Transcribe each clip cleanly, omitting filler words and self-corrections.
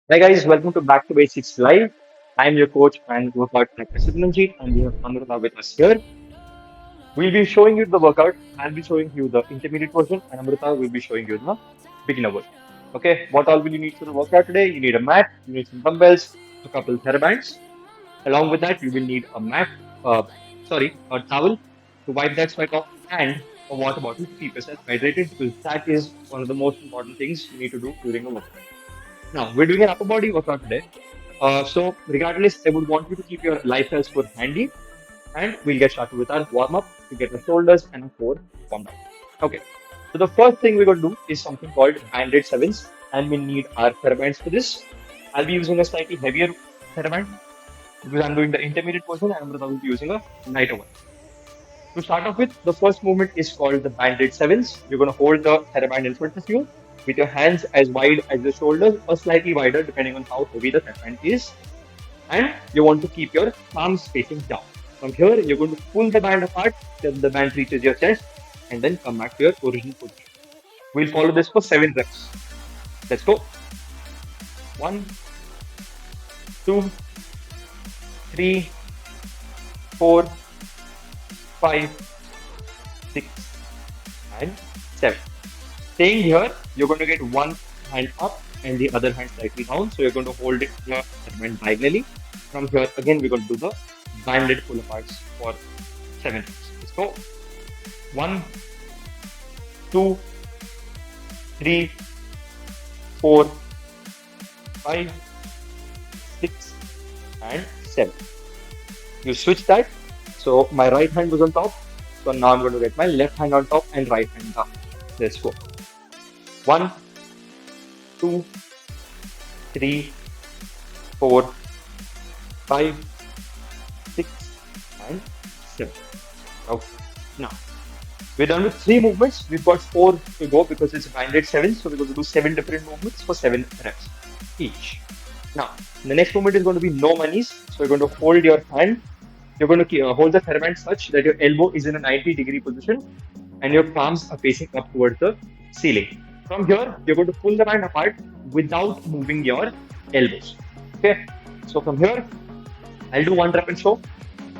Hi guys, welcome to Back to Basics Live. I am your coach and workout practitioner Simanjit, and we have Amrita with us here. We'll be showing you the workout. I'll be showing you the intermediate version, and Amrita will be showing you the beginner version. Okay, what all will you need for the workout today? You need a mat, you need some dumbbells, a couple of therabands. Along with that, you will need a a towel to wipe that sweat off, and a water bottle to keep yourself hydrated because that is one of the most important things you need to do during a workout. Now, we're doing an upper body workout today. So, regardless, I would want you to keep your life health score handy, and we'll get started with our warm up to get our shoulders and our core warmed up. Okay, so the first thing we're going to do is something called banded sevens, and we need our therabands for this. I'll be using a slightly heavier theraband because I'm doing the intermediate version, and Amrita will be using a lighter one. To start off with, the first movement is called the banded sevens. You're going to hold the theraband in front of you with your hands as wide as the shoulders or slightly wider depending on how heavy the theraband is. And you want to keep your palms facing down. From here, you're going to pull the band apart till the band reaches your chest and then come back to your original position. We'll follow this for 7 reps. Let's go. 1, 2, 3, 4, 5, 6, and 7. Staying here, you're going to get one hand up and the other hand slightly down. So you're going to hold it here and diagonally. From here, again, we're going to do the banded pull aparts for 7 reps. Let's go. 1, 2, 3, 4, 5, 6, and 7. You switch that. So my right hand was on top. So now I'm going to get my left hand on top and right hand down. Let's go. 1, 2, 3, 4, 5, 6, and 7. Okay. Now we're done with 3 movements. We've got 4 to go because it's banded 7. So we're going to do 7 different movements for 7 reps each. Now the next movement is going to be no manies. So you're going to hold your hand. You're going to hold the theraband such that your elbow is in a 90-degree position and your palms are facing up towards the ceiling. From here, you're going to pull the band apart without moving your elbows. Okay. So from here, I'll do 1 rep and show.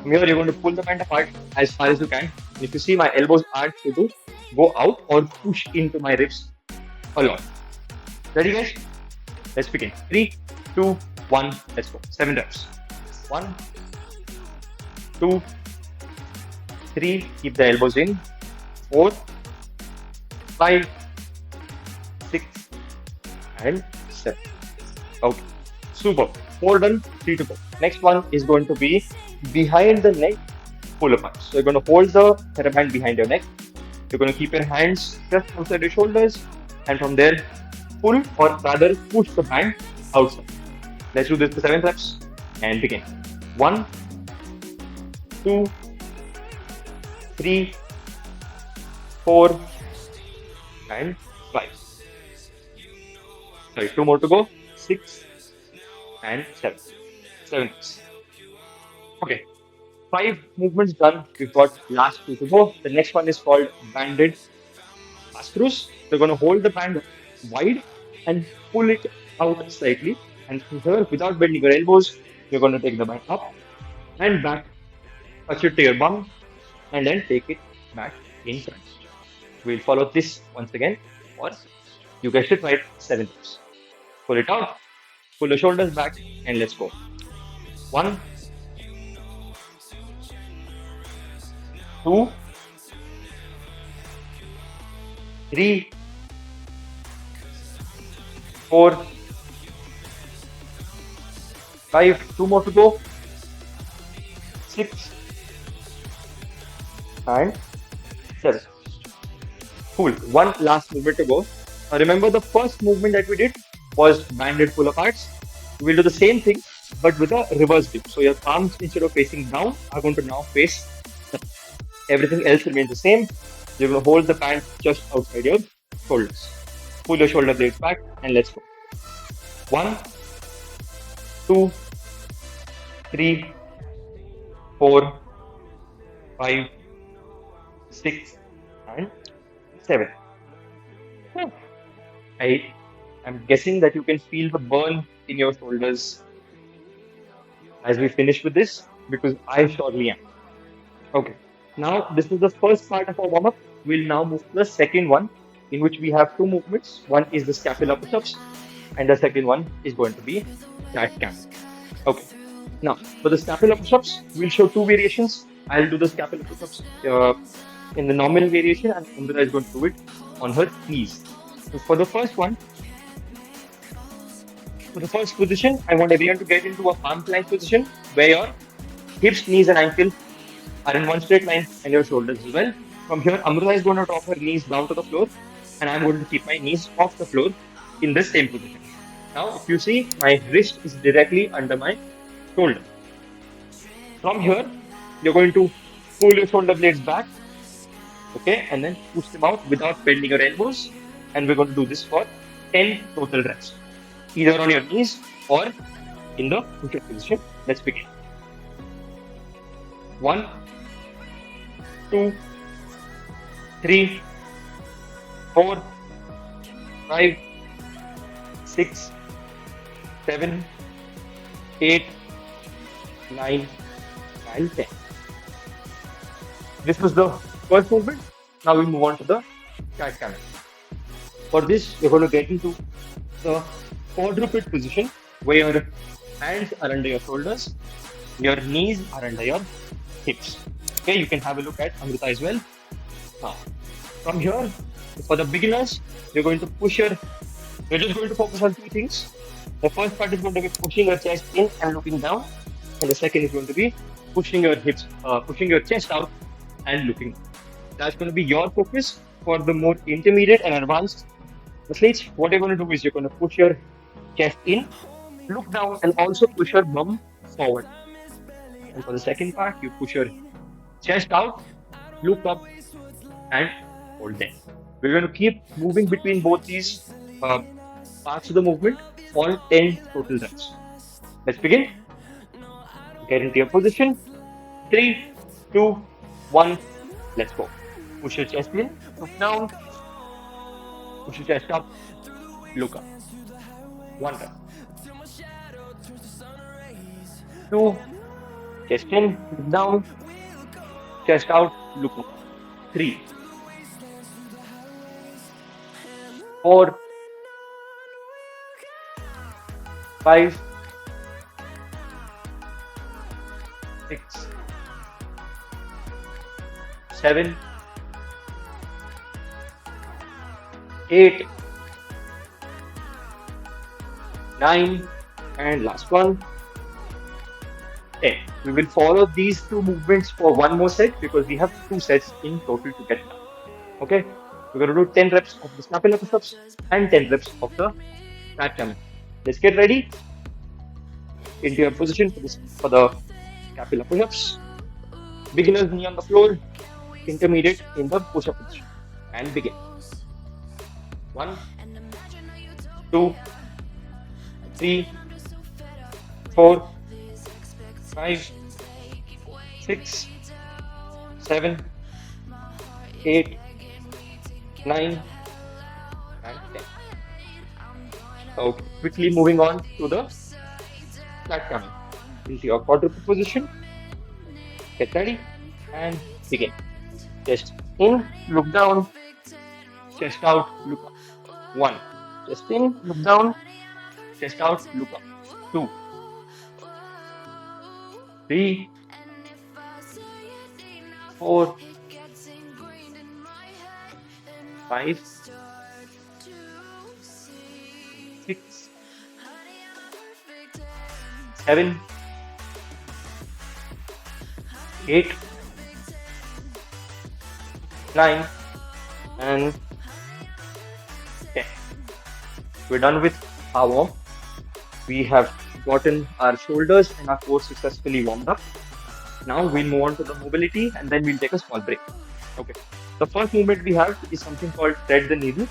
From here, you're going to pull the band apart as far as you can. And if you see, my elbows aren't going to go out or push into my ribs a lot. Ready, guys? Let's begin. 3, 2, 1. Let's go. 7 reps. 1, 2, 3. Keep the elbows in. 4, 5, 6, and 7. Okay. Super. 4 done. 3 to go. Next one is going to be behind the neck pull apart. So you're going to hold the theraband behind your neck. You're going to keep your hands just outside your shoulders, and from there, pull or rather push the band outside. Let's do this for 7 reps and begin. 1, 2, 3, 4, and 5. Sorry, 2 more to go. 6 and 7. 7 reps. Okay. 5 movements done. We've got last 2 to go. The next one is called banded pass-throughs. You're going to hold the band wide and pull it out slightly. And from here, without bending your elbows, you're going to take the band up and back, touch it to your bum, and then take it back in front. We'll follow this once again for, you guessed it right, 7 reps. Pull it out, pull the shoulders back, and let's go. 1, 2, 3, 4, 5. 2 more to go. 6 and 7. Cool. One last movement to go. Remember, the first movement that we did was banded pull aparts. We'll do the same thing but with a reverse dip. So your palms, instead of facing down, are going to now face up. Everything else remains the same. You're going to hold the band just outside your shoulders. Pull your shoulder blades back and let's go. 1, 2, 3, 4, 5, 6, and 7. I am guessing that you can feel the burn in your shoulders as we finish with this? Because I surely am. Okay. Now, this is the first part of our warm-up. We'll now move to the second one, in which we have two movements. One is the scapular push-ups, and the second one is going to be cat camel. Okay. Now, for the scapular push-ups, we'll show two variations. I'll do the scapular push-ups in the normal variation, and Amrita is going to do it on her knees. So for the first one, for the first position, I want everyone to get into a palm plank position where your hips, knees, and ankle are in one straight line, and your shoulders as well. From here, Amrita is going to drop her knees down to the floor, and I'm going to keep my knees off the floor in this same position. Now, if you see, my wrist is directly under my shoulder. From here, you're going to pull your shoulder blades back, okay, and then push them out without bending your elbows. And we're going to do this for 10 total reps, either on your knees or in the push-up position. Let's begin. 1, 2, 3, 4, 5, 6, 7, 8, 9, and 10. This was the first movement. Now we move on to the cat camel. For this, you're going to get into the quadruped position where your hands are under your shoulders, your knees are under your hips. Okay, you can have a look at Amrita as well. Now, from here, for the beginners, you're just going to focus on two things. The first part is going to be pushing your chest in and looking down, and the second is going to be pushing your hips, pushing your chest out and looking. That's going to be your focus. For the more intermediate and advanced athletes, what you're going to do is you're going to push your chest in, look down, and also push your bum forward. And for the second part, you push your chest out, look up, and hold there. We're going to keep moving between both these parts of the movement for 10 total reps. Let's begin. Get into your position. 3, 2, 1. Let's go. Push your chest in, look down, push your chest up, look up. 1 rep. 2, chest in, look down, chest out, look up. 3, 4, 5, 6, 7, 8, 9, and last one, 10. We will follow these two movements for one more set because we have 2 sets in total to get done. Okay, we're going to do 10 reps of the scapular push-ups and 10 reps of the cat camel. Let's get ready. Into your position for the scapular push-ups. Beginner's knee on the floor, intermediate in the push-up position, and begin. 1, 2, 3, 4, 5, 6, 7, 8, 9, and 10. Okay, quickly moving on to the cat camel. Into your quadruped position. Get ready and begin. Chest in, look down, chest out, look up. 1. Chest in, look down, chest out, look up. 2, 3, 4, 5, 6, 7, 8, 9, and 10. We're done with our warm. We have gotten our shoulders and our core successfully warmed up. Now we'll move on to the mobility and then we'll take a small break. Okay. The first movement we have is something called thread the needle.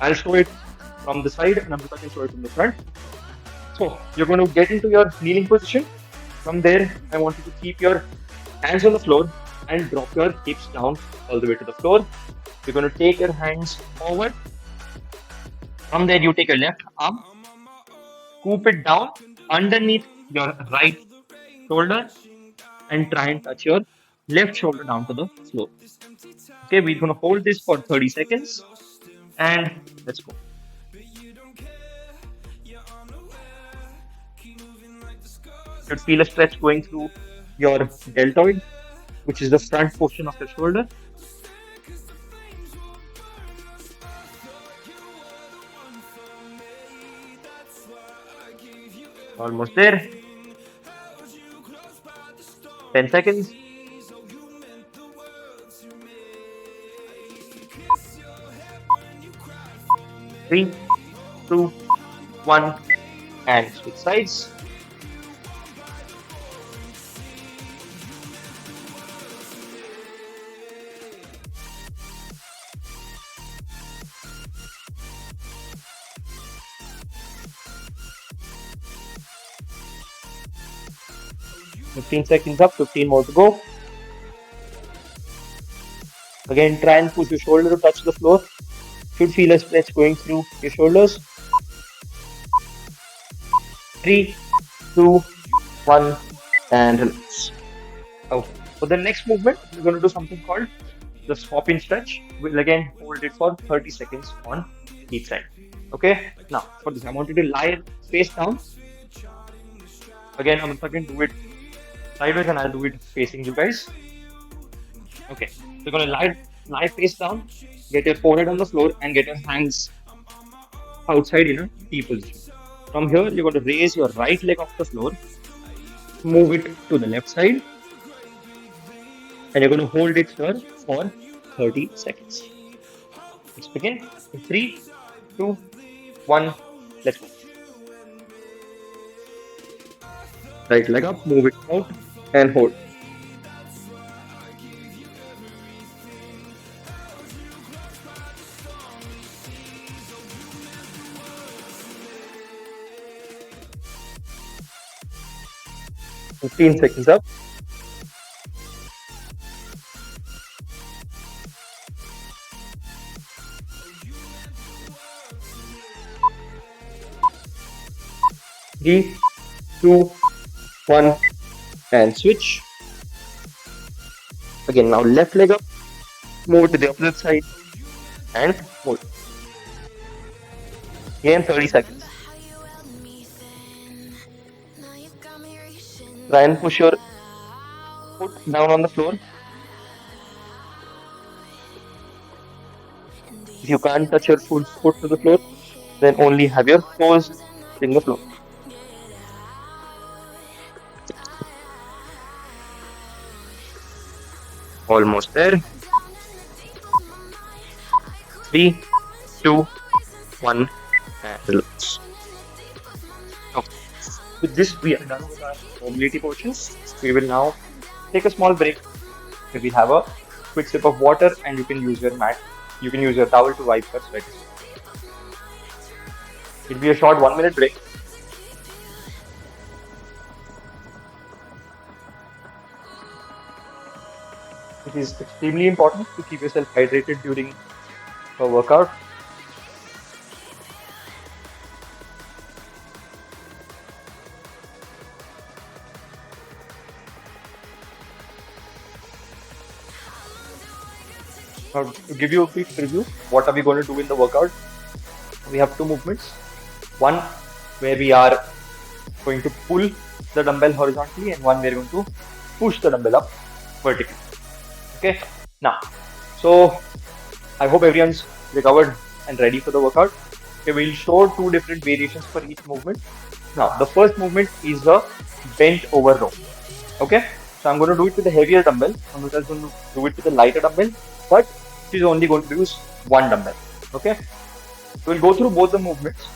I'll show it from the side and Amrita can show it from the front. So you're going to get into your kneeling position. From there, I want you to keep your hands on the floor and drop your hips down all the way to the floor. You're going to take your hands forward. From there, you take your left arm scoop it down underneath your right shoulder and try and touch your left shoulder down to the floor. Okay, we're gonna hold this for 30 seconds and let's go. You should feel a stretch going through your deltoid, which is the front portion of your shoulder. Almost there. 10 seconds. 3, 2, 1, and switch sides. Fifteen seconds up, 15 more to go. Again, try and push your shoulder to touch the floor. Should feel a stretch going through your shoulders. 3, 2, 1, and relax. Okay. For the next movement, we're going to do something called the swap-in stretch. We'll again hold it for 30 seconds on each side. Okay. Now, for this, I want you to lie face down. Again, I'm going to do it sideways and I'll do it facing you guys. Okay, so you're gonna lie face down, get your forehead on the floor and get your hands outside in a T position. From here, you're going to raise your right leg off the floor, move it to the left side, and you're going to hold it here for 30 seconds. Let's begin. In 3, 2, 1, let's go. Right leg up, move it out and hold. Fifteen seconds up. Three, 2, 1, and switch. Again, now left leg up, move to the opposite side, and hold. Again, 30 seconds. Try and push your foot down on the floor. If you can't touch your foot to the floor, then only have your toes in the floor. Almost there. 3, 2, 1, and relax. Okay. With this, we are done with our mobility portions. We will now take a small break. Maybe have a quick sip of water, and you can use your mat. You can use your towel to wipe your sweat. It'll be a short 1-minute break. It is extremely important to keep yourself hydrated during a workout. Now, to give you a quick review, what are we going to do in the workout? We have two movements. One where we are going to pull the dumbbell horizontally, and one where we're going to push the dumbbell up vertically. Okay, now, so I hope everyone's recovered and ready for the workout. Okay, we'll show two different variations for each movement. Now, the first movement is a bent over row. Okay, so I'm going to do it with a heavier dumbbell. I'm also going to do it with a lighter dumbbell, but she's only going to use one dumbbell. Okay, so we'll go through both the movements.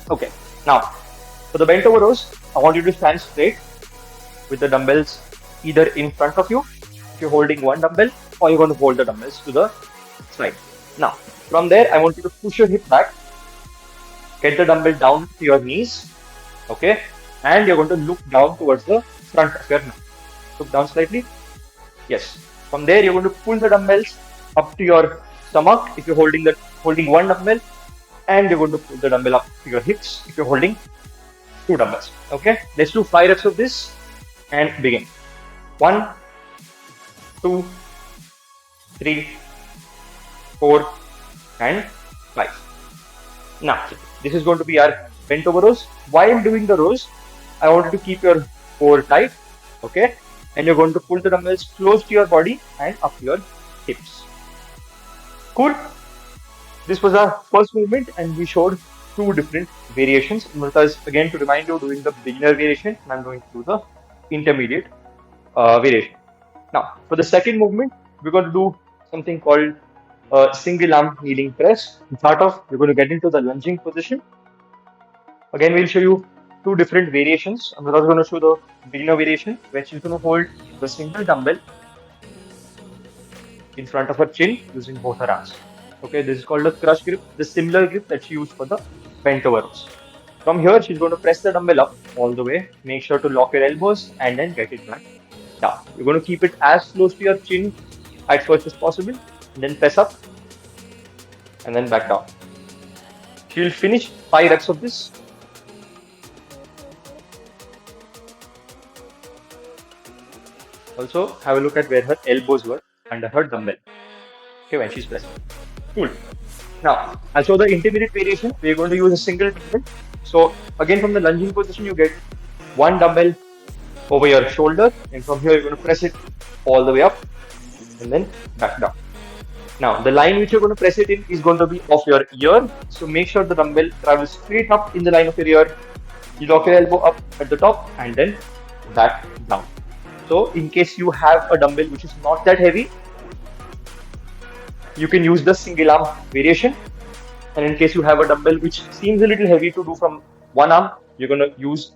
Okay, now for the bent over rows, I want you to stand straight with the dumbbells either in front of you if you're holding one dumbbell, or you're going to hold the dumbbells to the side. Now, from there, I want you to push your hip back, get the dumbbell down to your knees, okay, and you're going to look down towards the front of your neck. Look down slightly. Yes. From there, you're going to pull the dumbbells up to your stomach if you're holding one dumbbell, and you're going to pull the dumbbell up to your hips if you're holding 2 dumbbells. Okay, let's do 5 reps of this and begin. 1, 2, 3, 4, and 5. Now, this is going to be our bent over rows. While I'm doing the rows, I want you to keep your core tight, okay? And you're going to pull the dumbbells close to your body and up your hips. Cool? This was our first movement and we showed 2 different variations. Amrita is, again, to remind you, doing the beginner variation and I'm going to do the intermediate variation. Now, for the second movement, we're going to do something called single arm kneeling press. To start off, we're going to get into the lunging position. Again, we'll show you 2 different variations. I'm also going to show the beginner variation, where she's going to hold the single dumbbell in front of her chin using both her arms. Okay, this is called a crush grip, the similar grip that she used for the bent over rows. From here, she's going to press the dumbbell up all the way. Make sure to lock your elbows and then get it back down. You're going to keep it as close to your chin at first as possible, and then press up and then back down. She'll finish 5 reps of this. Also, have a look at where her elbows were under her dumbbell. Okay, when she's pressing. Cool. Now, I'll show the intermediate variation. We're going to use a single dumbbell. So, again, from the lunging position, you get 1 dumbbell over your shoulder, and from here, you're going to press it all the way up and then back down. Now, the line which you're going to press it in is going to be off your ear. So, make sure the dumbbell travels straight up in the line of your ear. You lock your elbow up at the top and then back down. So, in case you have a dumbbell which is not that heavy, you can use the single arm variation. And in case you have a dumbbell which seems a little heavy to do from one arm, you're going to use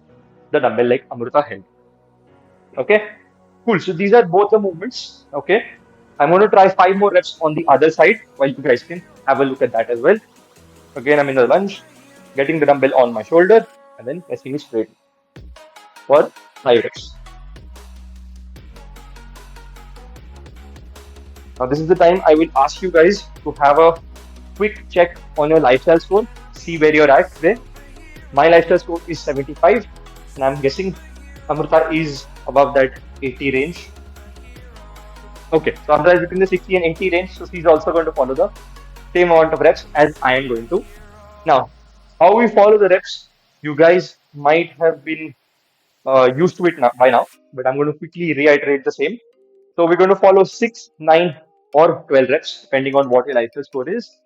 the dumbbell like Amrita held. Okay, cool. So these are both the movements. Okay, I'm going to try 5 more reps on the other side while you guys can have a look at that as well. Again, I'm in the lunge, getting the dumbbell on my shoulder and then pressing it straight for 5 reps. Now this is the time I will ask you guys to have a quick check on your lifestyle score, see where you're at today. My lifestyle score is 75 and I'm guessing Amrita is above that 80 range. Okay, so Amrita is between the 60 and 80 range, so she's also going to follow the same amount of reps as I am going to. Now, how we follow the reps, you guys might have been used to it by now, but I'm going to quickly reiterate the same. So we're going to follow 6, 9 or 12 reps depending on what your lifestyle score is.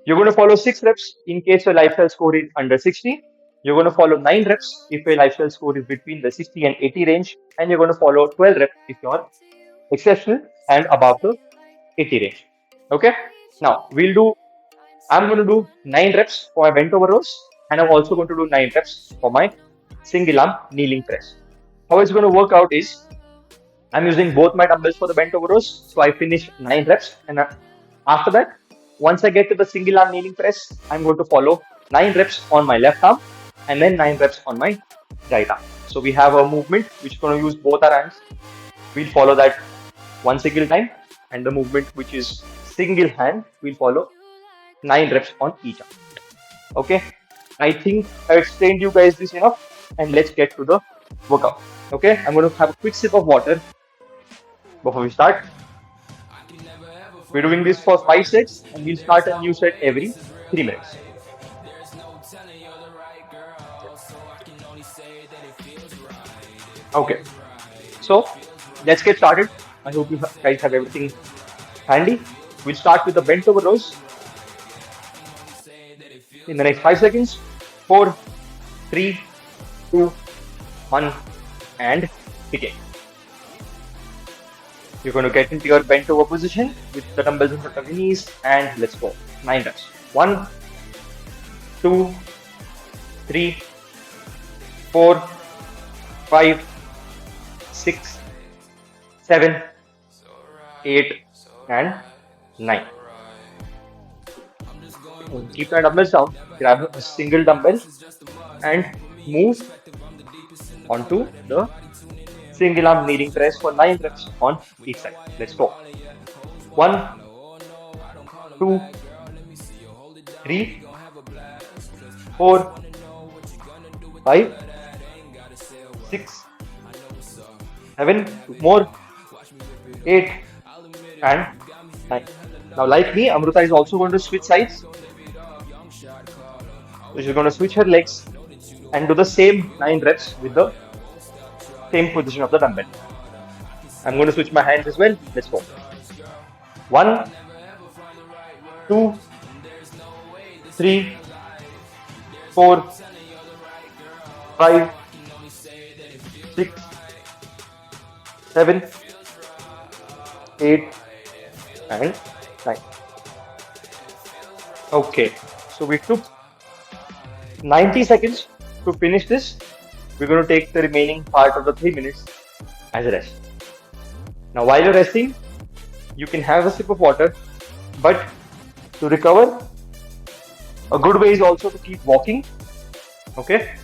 You're going to follow 6 reps in case your lifestyle score is under 60. You're going to follow 9 reps if your lifestyle score is between the 60 and 80 range. And you're going to follow 12 reps if you're exceptional and above the 80 range. Okay. Now I'm going to do 9 reps for my bent over rows. And I'm also going to do 9 reps for my single arm kneeling press. How it's going to work out is I'm using both my dumbbells for the bent over rows. So I finish 9 reps. And after that, once I get to the single arm kneeling press, I'm going to follow 9 reps on my left arm and then 9 reps on my right arm. So we have a movement which is going to use both our hands. We'll follow that one single time, and the movement which is single hand, we'll follow 9 reps on each arm. Okay, I think I explained you guys this enough, and let's get to the workout. Okay, I'm going to have a quick sip of water before we start. We're doing this for 5 sets and we'll start a new set every 3 minutes. Okay, so let's get started. I hope you guys have everything handy. We'll start with the bent over rows. In the next 5 seconds, 4, 3, 2, 1, and begin. You're going to get into your bent over position with the dumbbells in front of your knees and let's go. 9 reps. 1, 2, 3, 4, 5, 6, 7, 8, and 9. Keep your dumbbells down. Grab a single dumbbell and move onto the single arm kneeling press for 9 reps on each side. Let's go. 1, 2, 3, 4, 5, 6, 7, 2 more, 8, and 9. Now, like me, Amrita is also going to switch sides. So she's going to switch her legs and do the same 9 reps with the same position of the dumbbell. I'm going to switch my hands as well. Let's go. 1, 2, 3, 4, 5, 6, 7, 8, and 9. Okay, so we took 90 seconds to finish this. We're going to take the remaining part of the 3 minutes as a rest. Now, while you're resting, you can have a sip of water, but to recover, a good way is also to keep walking. Okay,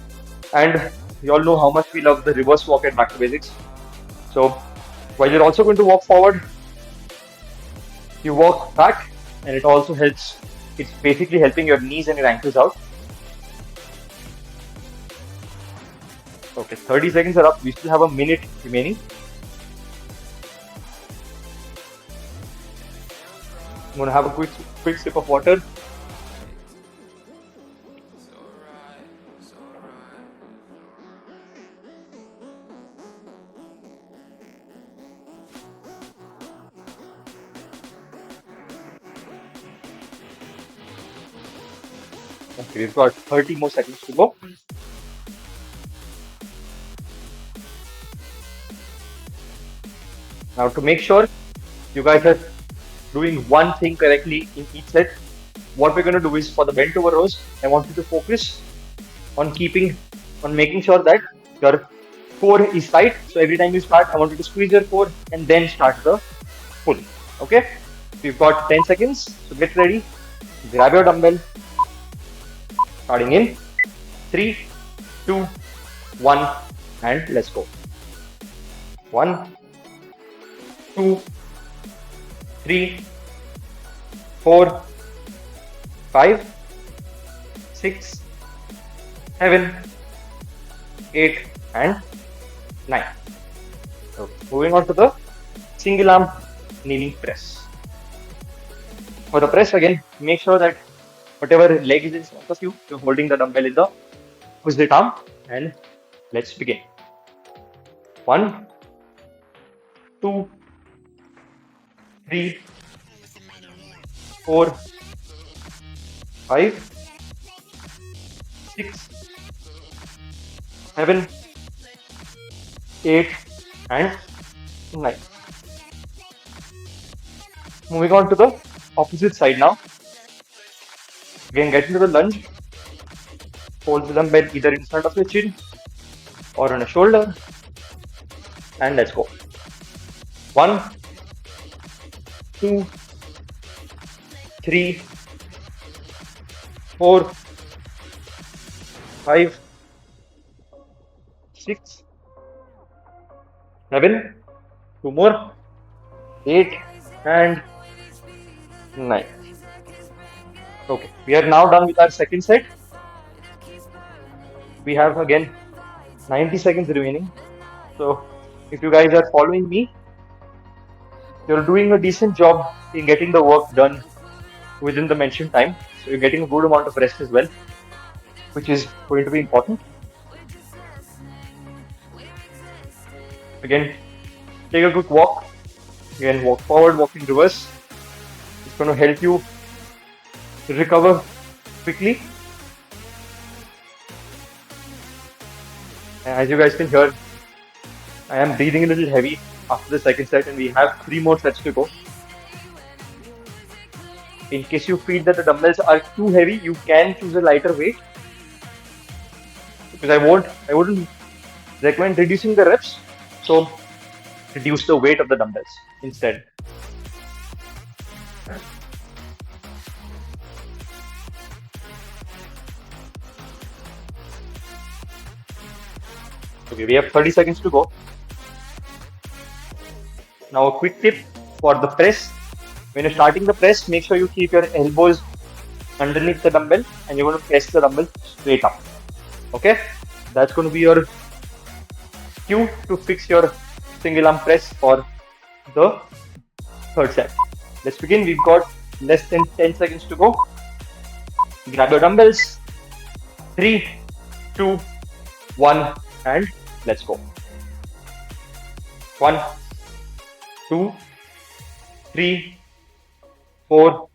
and you all know how much we love the reverse walk at Back to Basics. So, while you're also going to walk forward, you walk back, and it also helps. It's basically helping your knees and your ankles out. Okay, 30 seconds are up. We still have a minute remaining. I'm going to have a quick sip of water. Okay, we've got 30 more seconds to go. Now, to make sure you guys are doing one thing correctly in each set, what we're going to do is for the bent over rows, I want you to focus on making sure that your core is tight. So every time you start, I want you to squeeze your core and then start the pull. Okay? We've got 10 seconds. So get ready. Grab your dumbbell. Starting in 3, 2, 1, and let's go. 1, 2, 3, 4, 5, 6, 7, 8, and 9. So moving on to the single arm kneeling press. For the press, again, make sure that whatever leg is in front of you, you're holding the dumbbell in the opposite arm, and let's begin. 1, 2, 3, 4, 5, 6, 7, 8, and 9. Moving on to the opposite side now. Again, get into the lunge. Hold the dumbbell either in front of your chin or on a shoulder. And let's go. 1, 2, 3, 4, 5, 6, 7, 2 more, 8, and 9. Okay, we are now done with our second set. We have again 90 seconds remaining. So if you guys are following me, you're doing a decent job in getting the work done within the mentioned time. So you're getting a good amount of rest as well, which is going to be important. Again, take a quick walk. Again, walk forward, walk in reverse. It's going to help you recover quickly. And as you guys can hear, I am breathing a little heavy after the second set, and we have 3 more sets to go. In case you feel that the dumbbells are too heavy, you can choose a lighter weight. Because I wouldn't recommend reducing the reps. So reduce the weight of the dumbbells instead. Okay, we have 30 seconds to go. Now a quick tip for the press. When you're starting the press, make sure you keep your elbows underneath the dumbbell and you're going to press the dumbbell straight up. Okay, that's going to be your cue to fix your single arm press for the third set. Let's begin. We've got less than 10 seconds to go. Grab your dumbbells. 3, 2, 1, and let's go. 1, 2, 3, 4,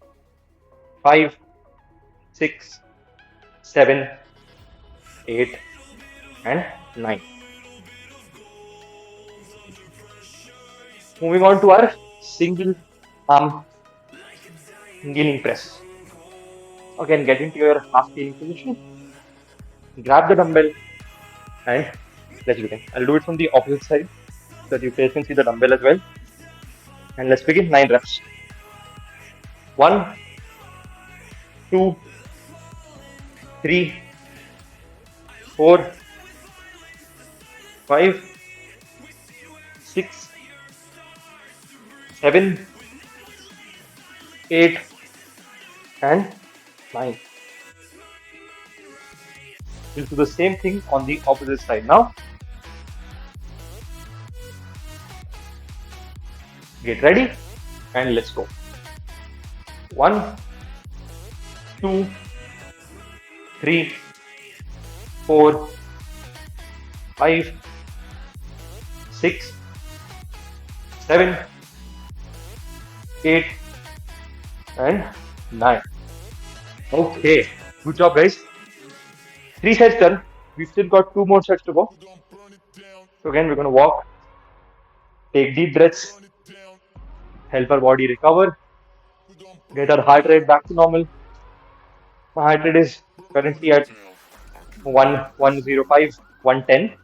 5, 6, 7, 8, and 9. Moving on to our single arm kneeling press. Again, get into your half kneeling position. Grab the dumbbell and let's begin. I'll do it from the opposite side so that you guys can see the dumbbell as well. And let's begin. 9 reps. 1, 2, 3, 4, 5, 6, 7, 8, and 9. We'll do the same thing on the opposite side now. Get ready and let's go. 1, 2, 3, 4, 5, 6, 7, 8, and 9. Okay, good job guys. 3 sets done. We've still got 2 more sets to go. So again, we're going to walk, take deep breaths, help our body recover, get our heart rate back to normal. My heart rate is currently at 105, 110,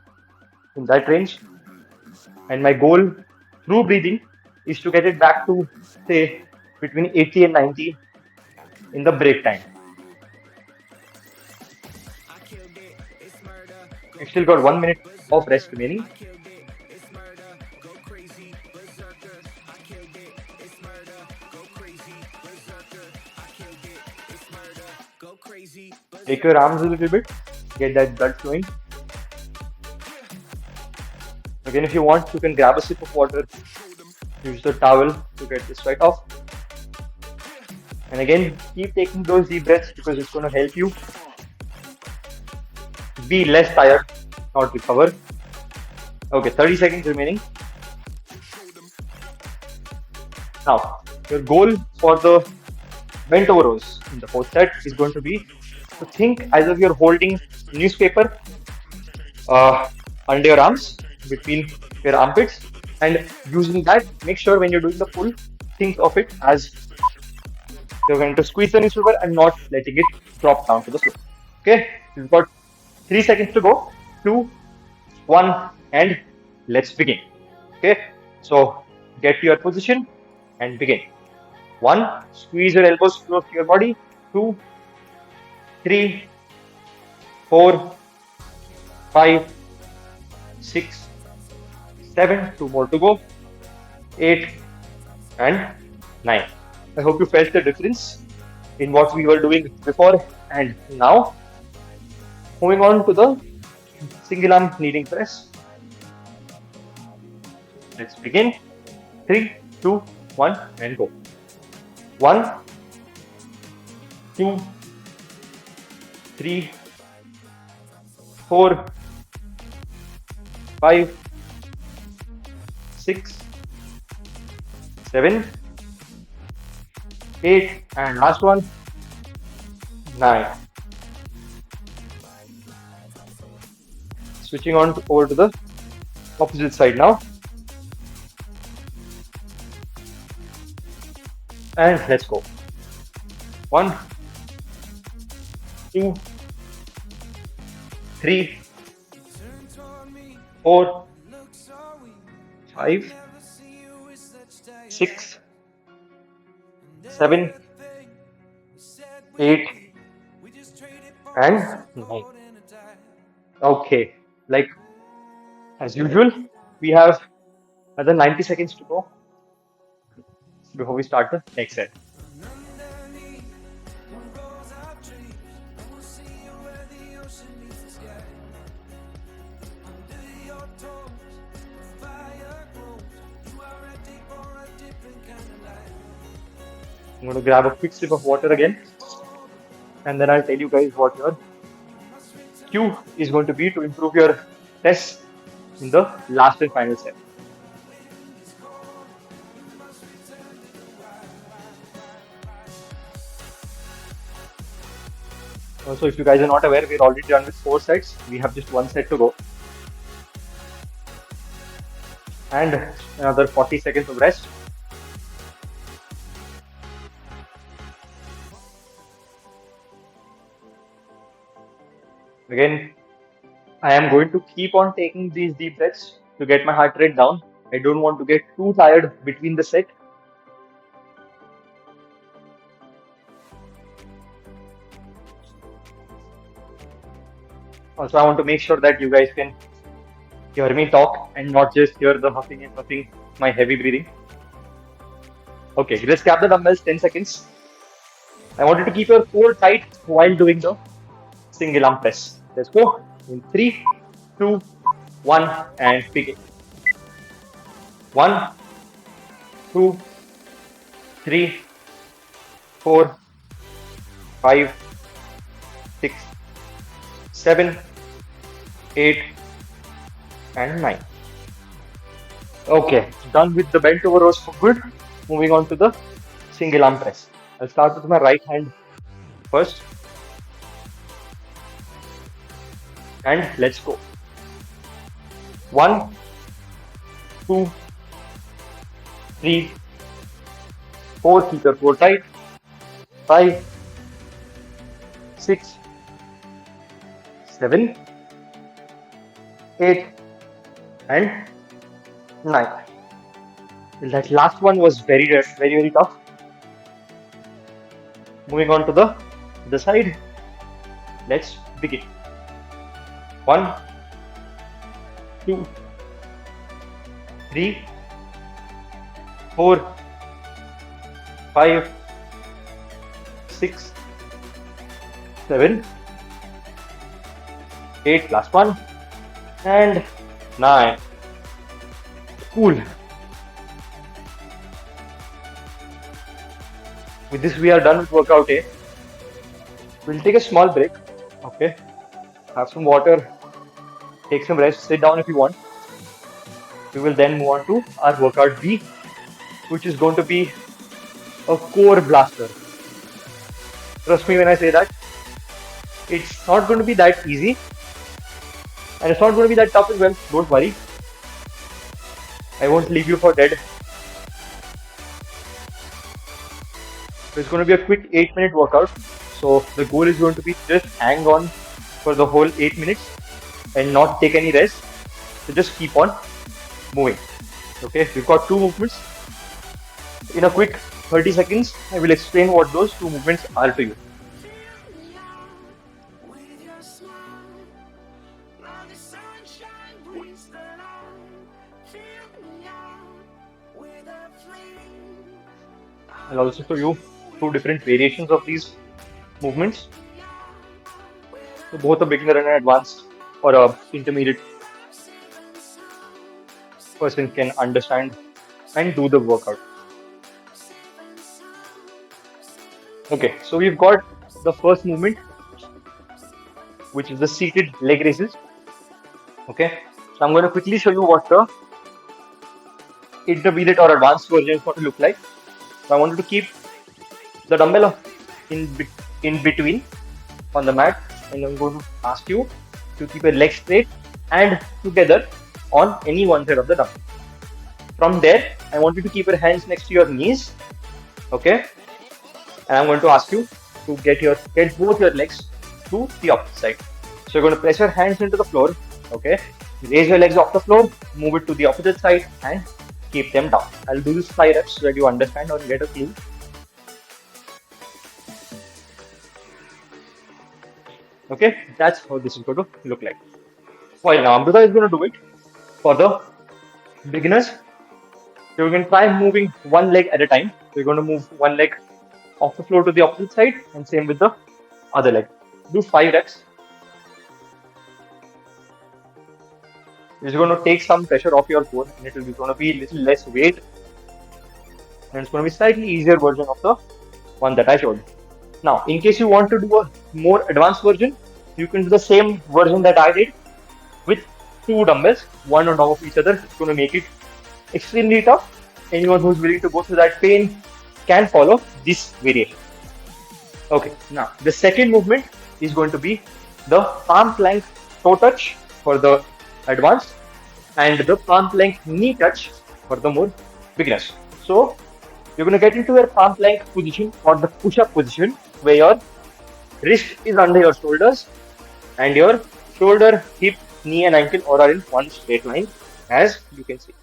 in that range. And my goal through breathing is to get it back to, say, between 80 and 90 in the break time. We've still got 1 minute of rest remaining. Take your arms a little bit, get that blood flowing. Again, if you want, you can grab a sip of water, use the towel to get this sweat off. And again, keep taking those deep breaths because it's going to help you be less tired, not recover. Okay, 30 seconds remaining. Now, your goal for the bent over rows in the fourth set is going to be to think as if you're holding newspaper under your arms between your armpits, and using that, make sure when you're doing the pull, think of it as you're going to squeeze the newspaper and not letting it drop down to the floor. Okay, we've got 3 seconds to go. 2, 1, and let's begin. Okay, so get to your position and begin. 1, squeeze your elbows close to your body. 2, 3, 4, 5, 6, 7, 2 more to go, 8, and 9. I hope you felt the difference in what we were doing before and now. Moving on to the single arm kneeling press. Let's begin. 3, 2, 1, and go. 1, 2, 3, 4, 5, 6, 7, 8, and last one, 9. Switching on over to the opposite side now. And let's go. 1, 2, 3, 4, 5, 6, 7, 8, and 9. Okay, like as usual, we have another 90 seconds to go before we start the next set. I'm going to grab a quick sip of water again, and then I'll tell you guys what your cue is going to be to improve your test in the last and final set. Also, if you guys are not aware, we're already done with 4 sets. We have just 1 set to go. And another 40 seconds of rest. Again, I am going to keep on taking these deep breaths to get my heart rate down. I don't want to get too tired between the set. Also, I want to make sure that you guys can hear me talk and not just hear the huffing and puffing, my heavy breathing. Okay, let's grab the dumbbells, 10 seconds. I want you to keep your core tight while doing the single arm press. Let's go in 3, 2, 1, and begin. 1, 2, 3, 4, 5, 6, 7, 8, and 9. Okay, done with the bent over rows for good. Moving on to the single arm press. I'll start with my right hand first. And let's go. 1, 2, 3, 4. Keep your core tight. 5, 6, 7, 8, and 9. That last one was very tough. Moving on to the side. Let's begin. 1, 2, 3, 4, 5, 6, 7, 8. Last one. And 9. Cool. With this, we are done with workout A. We'll take a small break. Okay. Have some water. Take some rest. Sit down if you want. We will then move on to our workout B, which is going to be a core blaster. Trust me when I say that. It's not going to be that easy. And it's not going to be that tough as well. Don't worry. I won't leave you for dead. So it's going to be a quick 8-minute workout. So the goal is going to be just hang on for the whole 8 minutes and not take any rest. So just keep on moving. Okay, we've got 2 movements. In a quick 30 seconds, I will explain what those 2 movements are to you. I'll also show you 2 different variations of these movements. So both a beginner and an advanced or a intermediate person can understand and do the workout. Okay, so we've got the first movement, which is the seated leg raises. Okay, so I'm going to quickly show you what the intermediate or advanced version is going to look like. So I wanted to keep the dumbbell in between on the mat, and I'm going to ask you to keep your legs straight and together on any one side of the dumbbell. From there, I want you to keep your hands next to your knees. Okay, and I'm going to ask you to get both your legs to the opposite side. So you're going to press your hands into the floor. Okay, raise your legs off the floor, move it to the opposite side, and keep them down. I'll do this 5 reps so that you understand or get a clue. Okay, that's how this is going to look like. While now Amrita is going to do it for the beginners. So you can try moving one leg at a time. So you're going to move one leg off the floor to the opposite side, and same with the other leg. Do 5 reps. It's going to take some pressure off your core, and it will be going to be a little less weight, and it's going to be slightly easier version of the one that I showed. Now, in case you want to do a more advanced version, you can do the same version that I did with two dumbbells, one on top of each other. It's going to make it extremely tough. Anyone who's willing to go through that pain can follow this variation. Okay, now the second movement is going to be the palm plank toe touch for the advanced and the palm plank knee touch for the more beginners. So you're going to get into your palm plank position or the push-up position where your wrist is under your shoulders and your shoulder, hip, knee and ankle all are in one straight line, as you can see.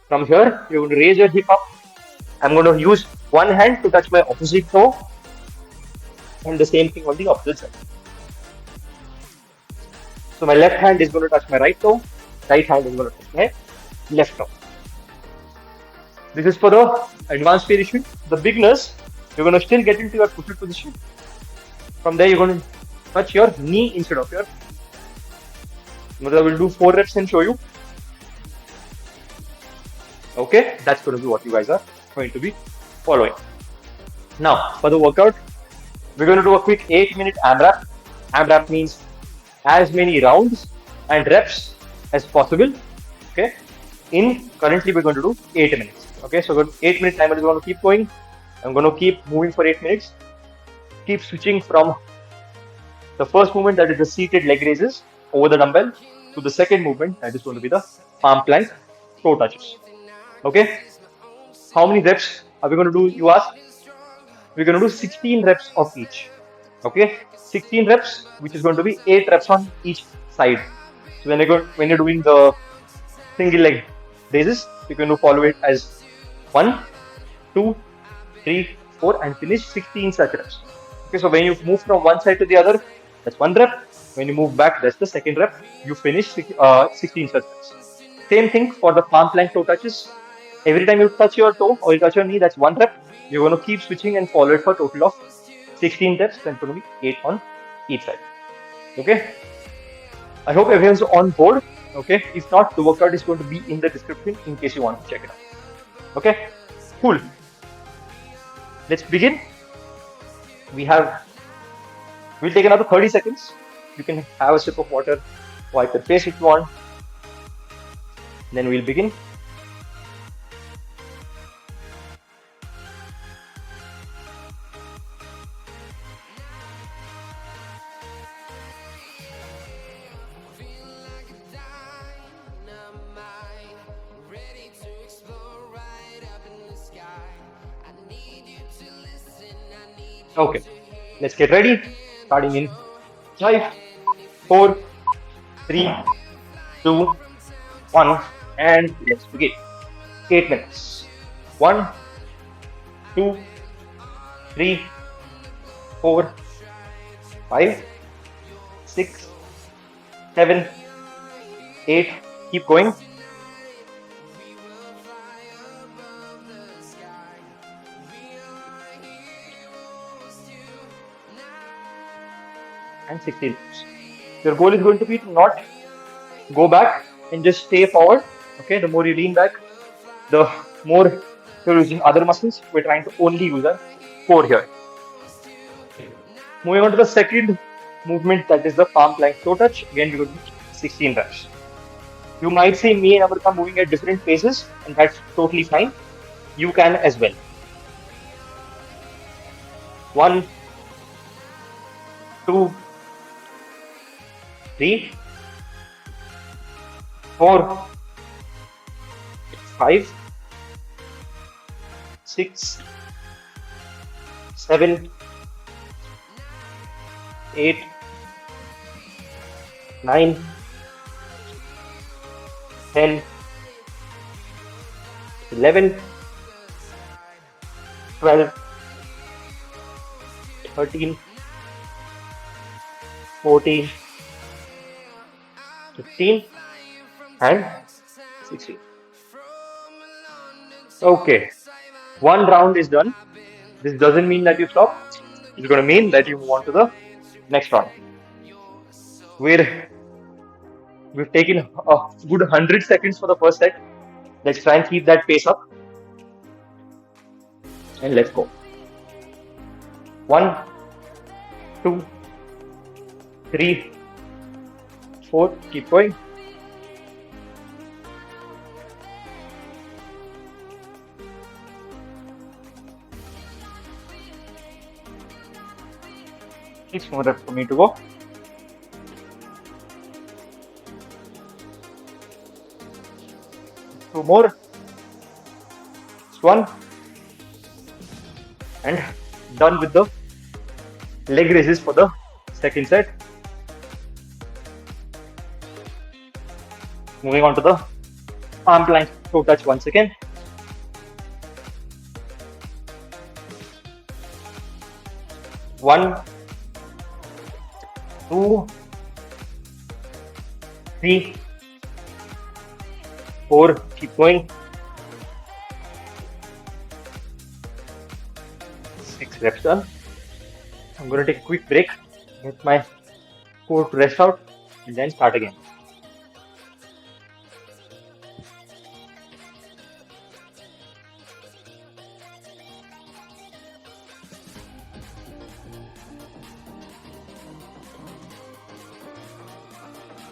From here, you're going to raise your hip up. I'm going to use one hand to touch my opposite toe and the same thing on the opposite side. So my left hand is going to touch my right toe, right hand is going to touch my left toe. This is for the advanced variation. The beginners, you're going to still get into your push-up position. From there, you're going to touch your knee instead of your. I will do 4 reps and show you. Okay, that's going to be what you guys are going to be following. Now, for the workout, we're going to do a quick 8-minute AMRAP. AMRAP means as many rounds and reps as possible. Okay, currently we're going to do 8 minutes. Okay, so 8-minute timer is going to keep going. I'm going to keep moving for 8 minutes. Keep switching from the first movement, that is the seated leg raises over the dumbbell, to the second movement, that is going to be the palm plank toe touches. Okay, how many reps are we going to do, you ask? We're going to do 16 reps of each. Okay, 16 reps, which is going to be 8 reps on each side. So when you're doing the single leg raises, you're going to follow it as 1, 2, 3, 4 and finish 16 such reps. Okay, so when you move from one side to the other, that's 1 rep. When you move back, that's the second rep. You finish 16 such reps. Same thing for the palm plank toe touches. Every time you touch your toe or you touch your knee, that's 1 rep. You're going to keep switching and follow it for a total of 16 reps. Then it's going to be 8 on each side. Okay. I hope everyone's on board. Okay. If not, the workout is going to be in the description in case you want to check it out. Okay. Cool. Let's begin. We'll take another 30 seconds. You can have a sip of water, wipe your face if you want. Then we'll begin. Okay, let's get ready. Starting in 5, 4, 3, 2, 1, and let's begin. 8 minutes. 1, 2, 3, 4, 5, 6, 7, 8. Keep going. And 16 reps. Your goal is going to be to not go back and just stay forward. Okay, the more you lean back, the more you're using other muscles. We're trying to only use our core here. Moving on to the second movement, that is the palm plank toe touch. Again, we're going to do 16 reps. You might see me and Amrita moving at different paces, and that's totally fine. You can as well. 1, 2, 3, 4, 5, 6, 7, 8, 9, 10, 11, 12, 13, 14, 15 and 16. Okay, one round is done. This doesn't mean that you stop. It's going to mean that you move on to the next round. We've taken a good 100 seconds for the first set. Let's try and keep that pace up. And let's go. 1, 2, 3, 4. Keep going. 6 more reps for me to go. Two more. Just one. And done with the leg raises for the second set. Moving on to the arm plank toe touch once again. One, 2, 3, 4. Keep going. 6 reps done. I'm going to take a quick break, get my core to rest out, and then start again.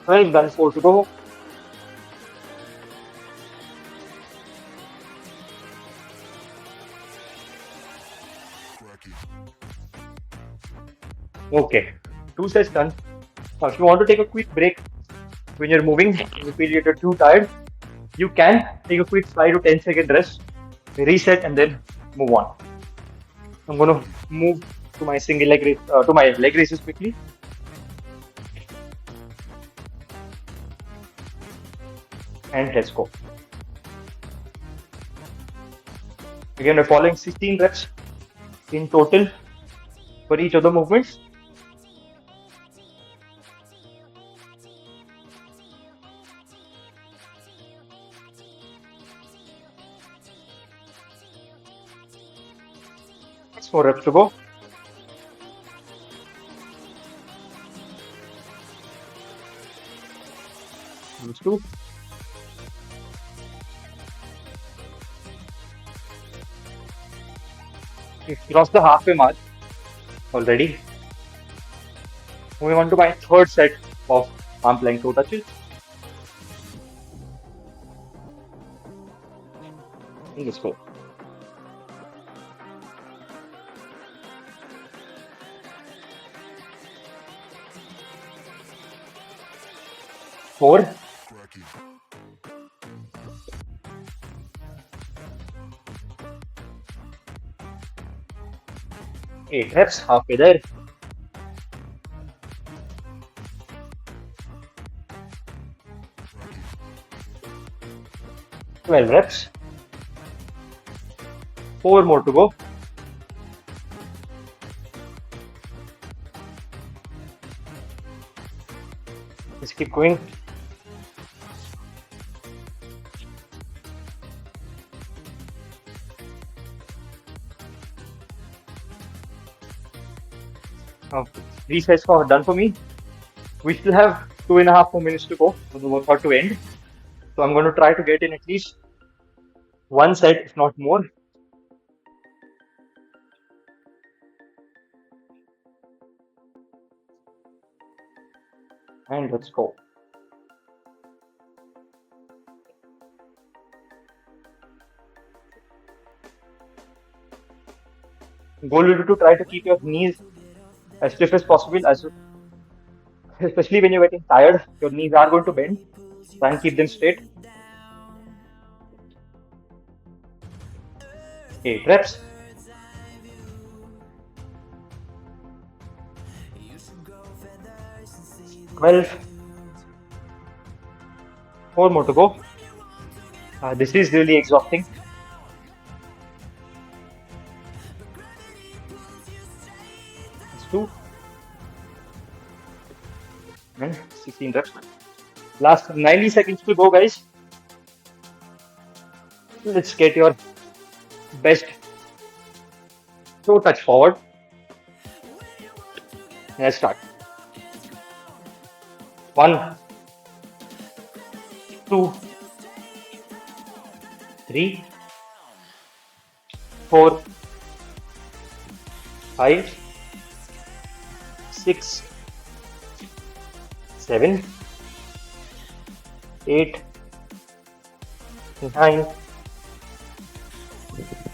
Well done, 4 to go. Okay, 2 sets done. Now, if you want to take a quick break when you're moving, you feel you're too tired, you can take a quick 5 to 10-second rest, reset, and then move on. I'm going to move to my single leg race, to my leg raises quickly. And let's go. Again, we're following 16 reps in total for each of the movements. Six more reps to go. Those 2. We've crossed the halfway mark already. Moving on to my third set of arm plank toe touches. Let's go. Four. 8 reps, halfway there. Twelve reps. 4 more to go. Let's keep going. Okay. 3 sets are done for me. We still have 2.5 more minutes to go for the workout to end. So I'm going to try to get in at least 1 set, if not more. And let's go. Goal will be to try to keep your knees as stiff as possible, especially when you're getting tired. Your knees are going to bend. Try and keep them straight. 8 reps. 12. 4 more to go. This is really exhausting. That's 2. And 16 reps. Last 90 seconds to go, guys. Let's get your best toe touch forward. Let's start. 1, 2, 3, 4, 5, 6, 7, 8, 9,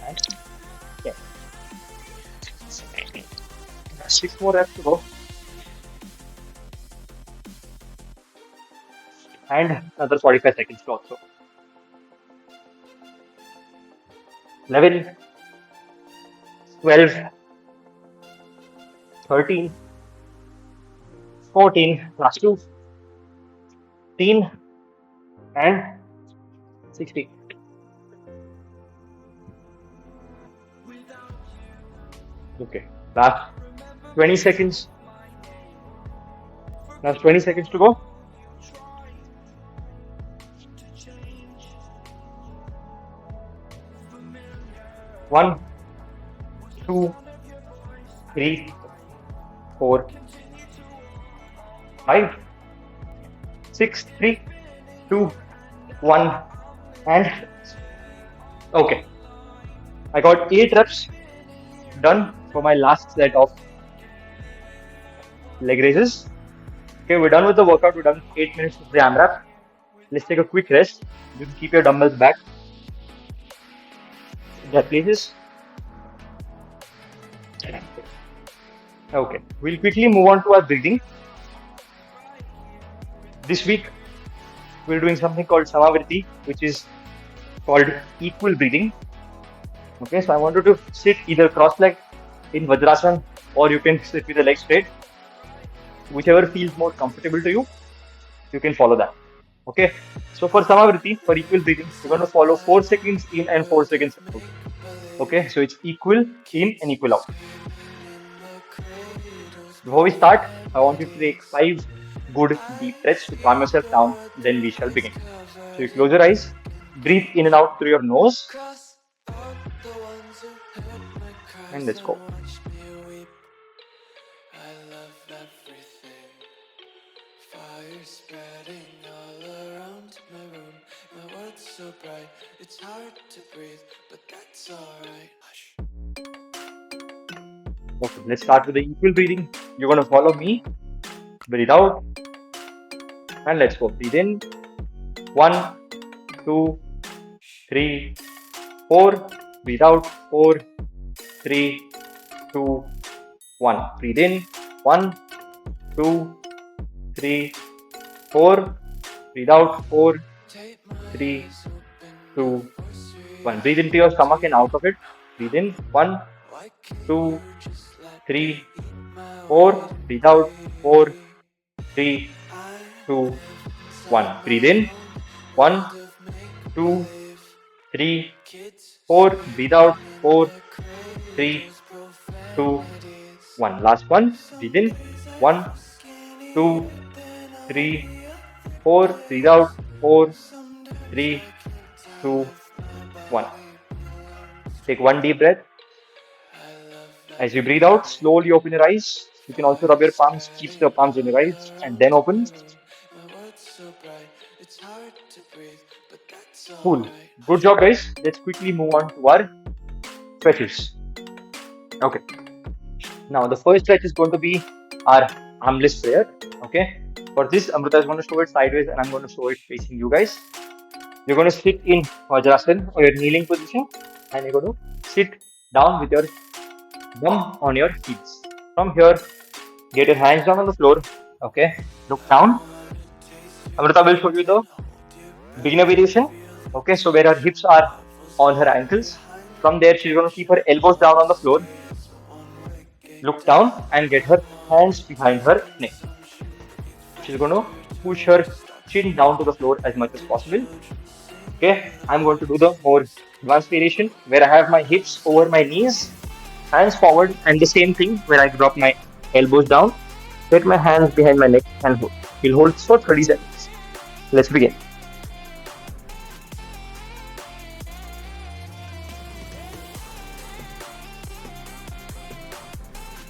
and 10. 6 more reps to go. And another 45 seconds to also. 11, 12, 13, 14, last two, 15, and 16. Okay, last 20 seconds. Last 20 seconds to go. 1, 2, 3, 4, 5, 6, 3, 2, 1, and okay. I got 8 reps done for my last set of leg raises. Okay, we're done with the workout. We're done 8 minutes of the AMRAP. Let's take a quick rest. You can keep your dumbbells back in their places. Okay, we'll quickly move on to our breathing. This week, we're doing something called Sama Vritti, which is called equal breathing. Okay, so I want you to sit either cross-legged in Vajrasana, or you can sit with the legs straight. Whichever feels more comfortable to you, you can follow that. Okay, so for Sama Vritti, for equal breathing, you're going to follow 4 seconds in and 4 seconds out. Okay, so it's equal in and equal out. Before we start, I want you to take 5 good deep breaths to calm yourself down, then we shall begin. So you close your eyes, breathe in and out through your nose, and let's go. So bright, it's hard to breathe, but that's alright. Okay, let's start with the equal breathing. You're going to follow me. Breathe out. And let's go. Breathe in. 1, 2, 3, 4. Breathe out. 4, 3, 2, 1. Breathe in. 1, 2, 3, 4. Breathe out. 4, 3, 2, 1. Breathe into your stomach and out of it. Breathe in. 1, 2, 3, 4. Breathe out. 4, 3, 2, 1. Breathe in. 1, 2, 3, 4. Breathe out. 4, 3, 2, 1. Last one. Breathe in. 1, 2, 3, 4. Breathe out. 4, 3, 2, 1. Take one deep breath. As you breathe out, slowly open your eyes. You can also rub your palms, keep the palms on your eyes, and then open. Cool. Good job, guys. Let's quickly move on to our stretches. Okay. Now, the first stretch is going to be our armless prayer. Okay. For this, Amrita is going to show it sideways, and I'm going to show it facing you guys. You're going to sit in Vajrasana or your kneeling position, and you're going to sit down with your bum on your heels. From here, get your hands down on the floor. Okay, look down. Amrita will show you the beginner variation. Okay, so where her hips are on her ankles. From there, she's going to keep her elbows down on the floor. Look down and get her hands behind her neck. She's going to push her chin down to the floor as much as possible. Okay, I'm going to do the more advanced variation where I have my hips over my knees, hands forward, and the same thing where I drop my elbows down, get my hands behind my neck and hold. We'll hold for 30 seconds. Let's begin.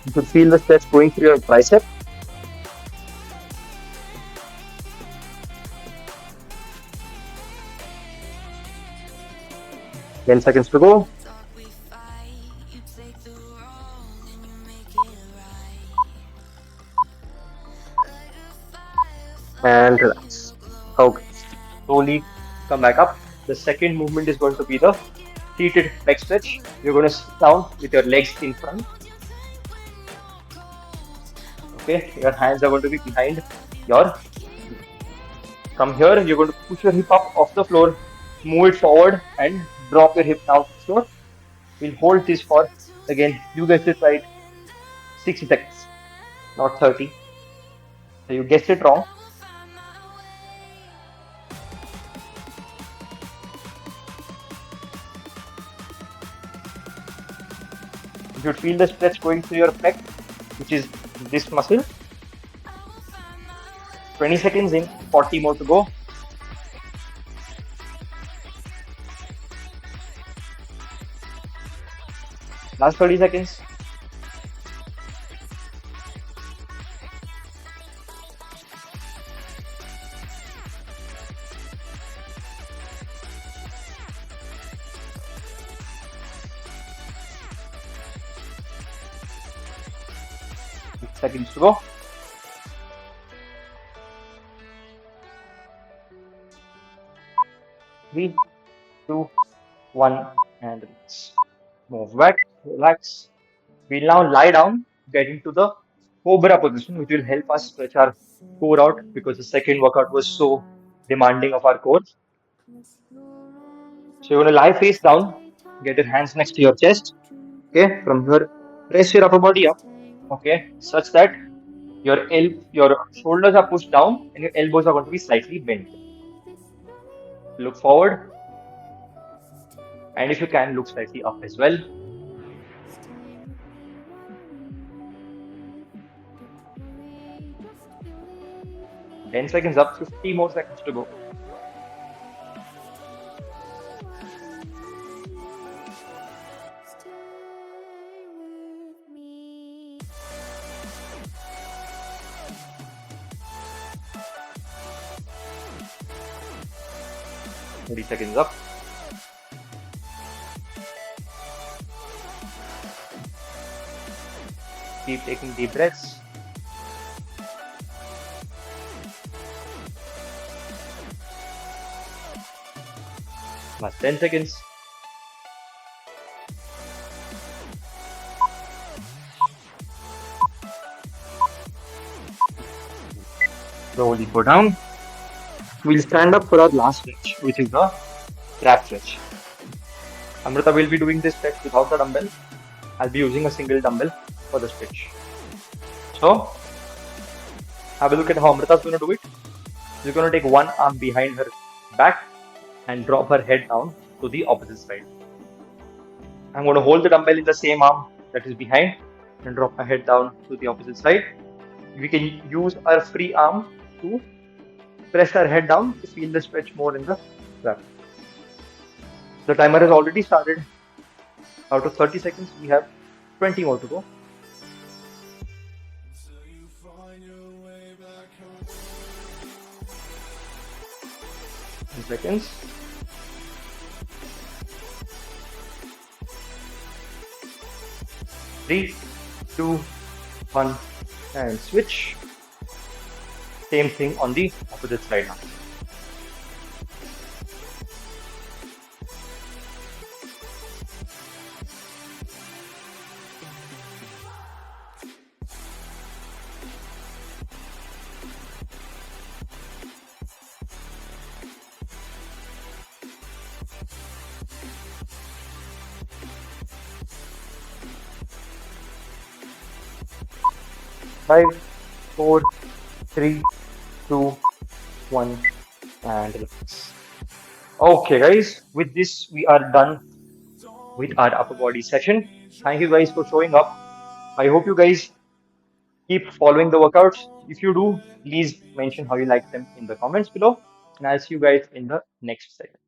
You could feel the stretch going through your tricep. Ten seconds to go. and relax. Okay, slowly come back up. The second movement is going to be the seated leg stretch. You're going to sit down with your legs in front. Okay, your hands are going to be behind your. From here, you're going to push your hip up off the floor, move it forward, and drop your hip down to the floor. We'll hold this for, again, you guessed it right, 60 seconds, not 30. So you guessed it wrong. You should feel the stretch going through your pec, which is this muscle. 20 seconds in, 40 more to go. Last 30 seconds. Seconds to go. Three, two, one, and release. Move back, relax. We'll now lie down, get into the Cobra position, which will help us stretch our core out because the second workout was so demanding of our core. So you're going to lie face down, get your hands next to your chest. Okay, from here, press your upper body up. Okay, such that your shoulders are pushed down and your elbows are going to be slightly bent. Look forward, and if you can, look slightly up as well. 10 seconds up, 50 more seconds to go. Thirty seconds up. Keep taking deep breaths. Last 10 seconds. Slowly go down. We'll stand up for our last stretch, which is the trap stretch. Amrita will be doing this stretch without the dumbbell. I'll be using a single dumbbell for the stretch. So, have a look at how Amrita is going to do it. She's going to take one arm behind her back and drop her head down to the opposite side. I'm going to hold the dumbbell in the same arm that is behind and drop my head down to the opposite side. We can use our free arm to press our head down to feel the stretch more in the trap. The timer has already started. Out of 30 seconds, we have 20 more to go. 10 seconds. Three, two, one, and switch. Same thing on the opposite side now. Five, four, three, two, one, and relax. Okay, guys, with this, we are done with our upper body session. Thank you guys for showing up. I hope you guys keep following the workouts. If you do, please mention how you like them in the comments below. And I'll see you guys in the next session.